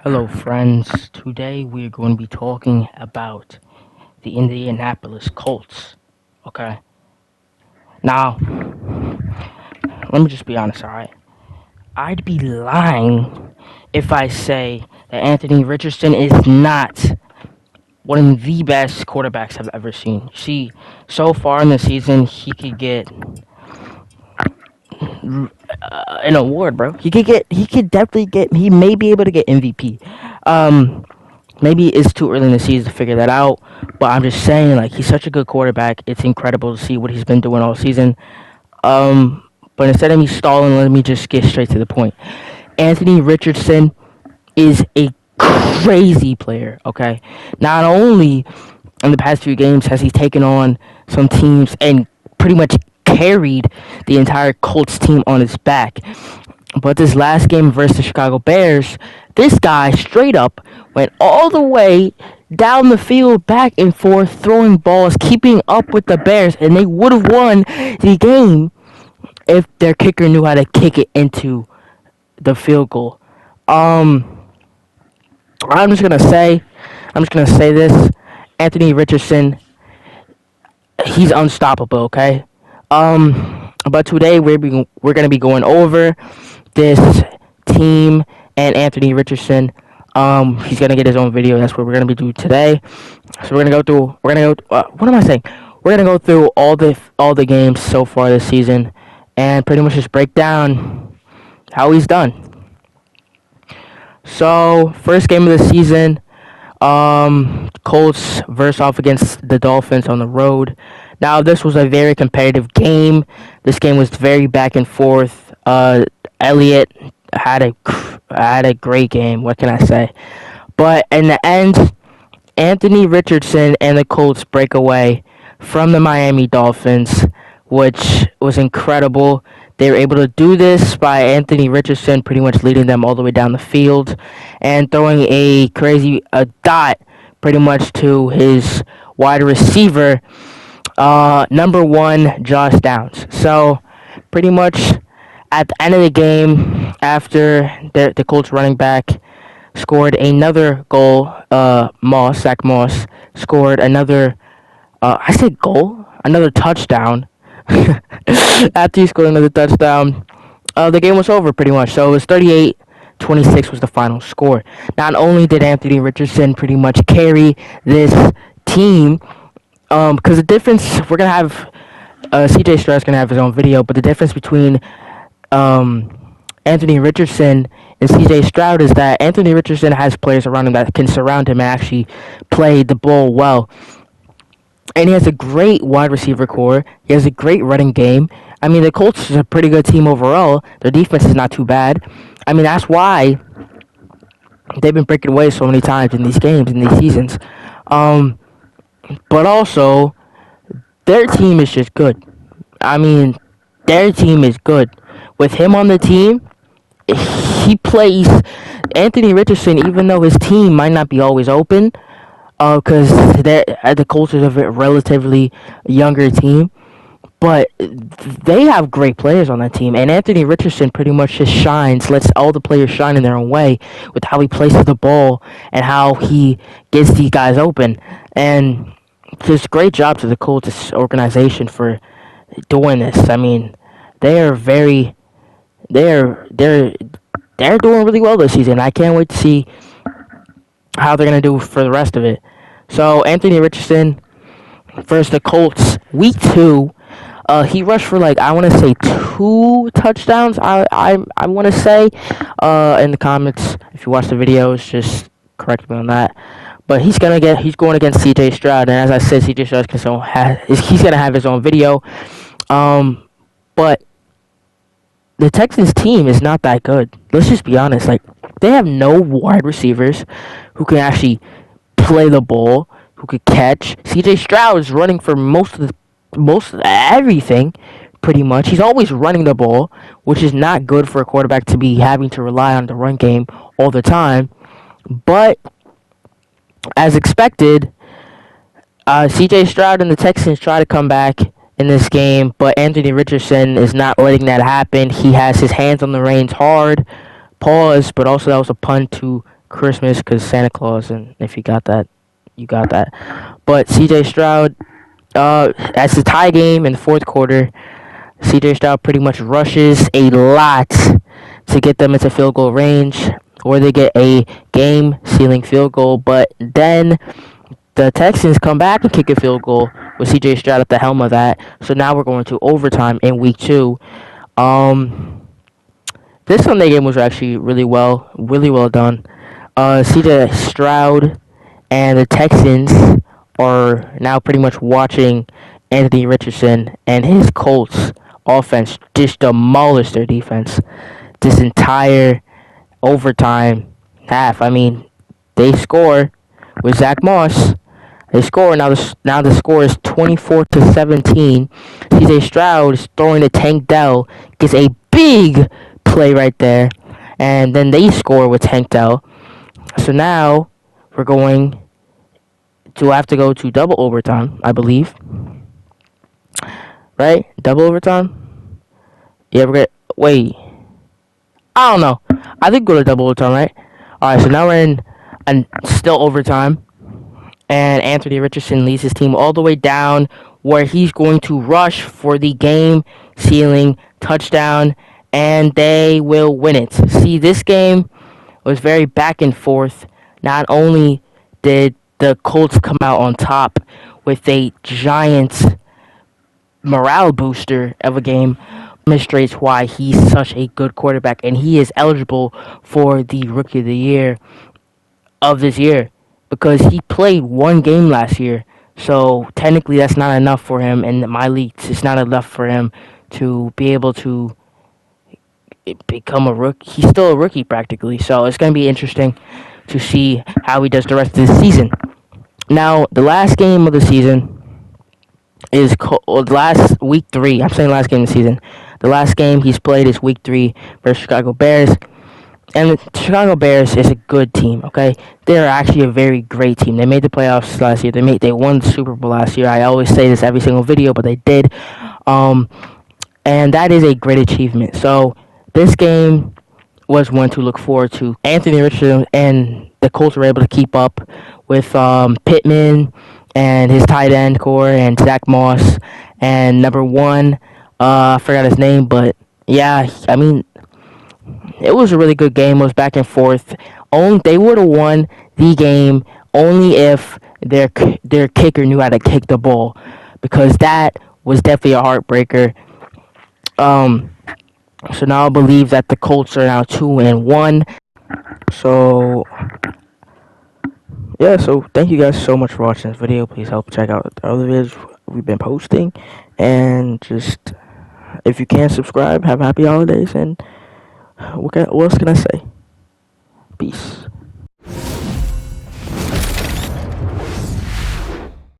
Hello, friends. Today we're going to be talking about the Indianapolis Colts. Okay. Now, let me just be honest, alright? I'd be lying if I say that Anthony Richardson is not one of the best quarterbacks I've ever seen. See, so far in the season, he could get an award, bro. He could definitely get, he may be able to get MVP. Maybe it's too early in the season to figure that out, but I'm just saying, like, he's such a good quarterback. It's incredible to see what he's been doing all season. But instead of me stalling, let me just get straight to the point. Anthony Richardson is a crazy player, okay? Not only in the past few games has he taken on some teams and pretty much carried the entire Colts team on his back, but this last game versus the Chicago Bears, this guy straight up went all the way down the field, back and forth, throwing balls, keeping up with the Bears, and they would have won the game if their kicker knew how to kick it into the field goal. I'm just gonna say, this: Anthony Richardson, he's unstoppable. Okay. But today we're gonna be going over this team and Anthony Richardson. He's gonna get his own video. That's what we're gonna be doing today. So we're gonna go through. What am I saying? We're gonna go through all the games so far this season, and pretty much just break down how he's done. So first game of the season, Colts versus off against the Dolphins on the road. Now this was a very competitive game. This game was very back and forth. Elliott had a great game. What can I say? But in the end, Anthony Richardson and the Colts break away from the Miami Dolphins, which was incredible. They were able to do this by Anthony Richardson pretty much leading them all the way down the field and throwing a dot pretty much to his wide receiver, number one, Josh Downs. So pretty much at the end of the game, after the Colts running back scored another goal, Zach Moss scored another, I said goal, another touchdown. After he scored another touchdown, the game was over pretty much. So it was 38-26 was the final score. Not only did Anthony Richardson pretty much carry this team, because the difference, we're going to have, CJ Stroud's going to have his own video, but the difference between Anthony Richardson and CJ Stroud is that Anthony Richardson has players around him that can surround him and actually play the ball well. And he has a great wide receiver core. He has a great running game. I mean, the Colts is a pretty good team overall. Their defense is not too bad. I mean, that's why they've been breaking away so many times in these games, in these seasons. But also, their team is just good. I mean, their team is good. With him on the team, he plays Anthony Richardson, even though his team might not be always open, because the Colts is a relatively younger team, but they have great players on that team, and Anthony Richardson pretty much just shines, lets all the players shine in their own way with how he places the ball and how he gets these guys open. And just great job to the Colts organization for doing this. I mean, they are they're doing really well this season. I can't wait to see how they're going to do for the rest of it. So Anthony Richardson versus the Colts, week 2. He rushed for, like, I want to say 2 touchdowns. I want to say, in the comments, if you watch the videos, just correct me on that. But he's going against CJ Stroud, and as I said, CJ Stroud he's gonna have his own video. But the Texans team is not that good. Let's just be honest. Like, they have no wide receivers who can actually play the ball, who could catch. CJ Stroud is running for most of everything, pretty much. He's always running the ball, which is not good for a quarterback to be having to rely on the run game all the time. But as expected, CJ Stroud and the Texans try to come back in this game, but Anthony Richardson is not letting that happen. He has his hands on the reins hard. Pause, but also that was a pun to Christmas because Santa Claus, and if you got that, you got that. But C.J. Stroud, as the tie game in the fourth quarter, C.J. Stroud pretty much rushes a lot to get them into field goal range, or they get a game-sealing field goal. But then the Texans come back and kick a field goal with C.J. Stroud at the helm of that. So now we're going to overtime in week 2. This Sunday game was actually really well done. C.J. Stroud and the Texans are now pretty much watching Anthony Richardson and his Colts offense just demolish their defense this entire overtime half. I mean, they score with Zach Moss. They score now. The score is 24-17. C.J. Stroud is throwing to Tank Dell, gets a big play right there, and then they score with Tank Dell. So now we're going to have to go to double overtime, I believe. Right? Double overtime? Yeah, we're gonna wait. I don't know. I think go to double overtime, right? Alright, so now we're in and still overtime. And Anthony Richardson leads his team all the way down where he's going to rush for the game-sealing touchdown, and they will win it. See, this game was very back and forth. Not only did the Colts come out on top with a giant morale booster of a game, demonstrates why he's such a good quarterback, and he is eligible for the Rookie of the Year of this year because he played one game last year. So technically that's not enough for him in my leagues. It's not enough for him to be able to become a rookie. He's still a rookie practically. So it's going to be interesting to see how he does the rest of the season. Now, the last game of the season is last week 3. I'm saying last game of the season. The last game he's played is week 3 versus Chicago Bears. And the Chicago Bears is a good team, okay? They're actually a very great team. They made the playoffs last year. They won the Super Bowl last year. I always say this every single video, but they did. And that is a great achievement. So this game was one to look forward to. Anthony Richardson and the Colts were able to keep up with Pittman and his tight end core and Zach Moss and number 1. I forgot his name, but yeah, I mean, it was a really good game. It was back and forth. They would have won the game only if their kicker knew how to kick the ball, because that was definitely a heartbreaker. So now I believe that the Colts are now 2-1. So yeah, so thank you guys so much for watching this video. Please help check out the other videos we've been posting, and just if you can subscribe, have happy holidays, and what else can I say? Peace.